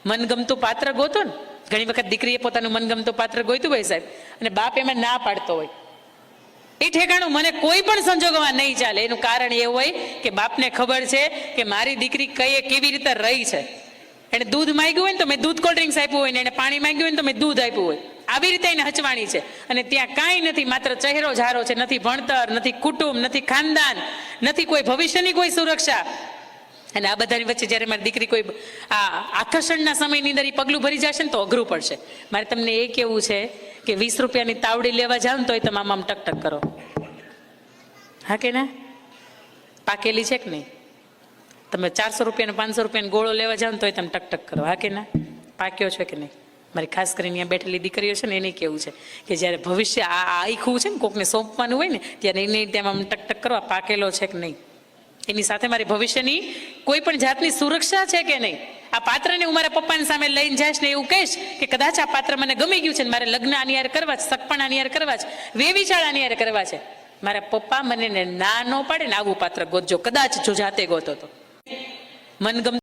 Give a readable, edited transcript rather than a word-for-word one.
મનગમતું પાત્ર ગોતો ને. ઘણી વખત દીકરીએ પોતાનું મનગમતું પાત્ર ગોઈતું હોય સાહેબ, અને બાપ એમાં ના પાડતો હોય, એ ઠેકાણું મને કોઈ પણ સંજોગોમાં નહીં ચાલે. એનું કારણ એ હોય કે બાપને ખબર છે કે મારી દીકરી કેવી રીતે રહી છે. એને દૂધ માંગ્યું હોય ને તો મેં દૂધ કોલ્ડ ડ્રિંક્સ આપ્યું હોય, ને એને પાણી માંગ્યું હોય ને તો મેં દૂધ આપ્યું હોય. આવી રીતે એને હચવાણી છે. અને ત્યાં કાંઈ નથી, માત્ર ચહેરો ઝારો છે. નથી ભણતર, નથી કુટુંબ, નથી ખાનદાન, નથી કોઈ ભવિષ્યની કોઈ સુરક્ષા. અને આ બધાની વચ્ચે જ્યારે મારી દીકરી કોઈ આ આકર્ષણના સમયની અંદર એ પગલું ભરી જશે ને તો અઘરું પડશે. મારે તમને એ કેવું છે કે 20 રૂપિયાની તાવડી લેવા જાવ ને તોય તમે આમ ટકટક કરો. હા કે ના? પાકેલી છે કે નહીં? તમે 400 રૂપિયાનો 500 રૂપિયાનો ગોળો લેવા જાવ ને તોય તમે ટકટક કરો. હા કે ના? પાક્યો છે કે નહીં? મારી ખાસ કરીને અહીંયા બેઠેલી દીકરીઓ છે ને એને કેવું છે કે જ્યારે ભવિષ્ય આ આખું છે ને કોકને સોંપવાનું હોય ને ત્યારે એને ત્યાં આમ ટકટક કરવા પાકેલો છે કે નહીં, એની સાથે મારી ભવિષ્યની કોઈ પણ જાતની સુરક્ષા છે કે નહીં. આ પાત્રને હું મારા પપ્પાની સામે લઈને જઈશ ને એવું કહીશ કે કદાચ આ પાત્ર મને ગમી ગયું છે ને મારે લગ્ન આની યાર કરવા છે, સગપણ આની યાર કરવા છે, વેવિચાર આની યાર કરવા છે, મારા પપ્પા મને ના ન પાડે ને આવું પાત્ર ગોતજો. કદાચ જો જાતે ગોતો તો મનગમતું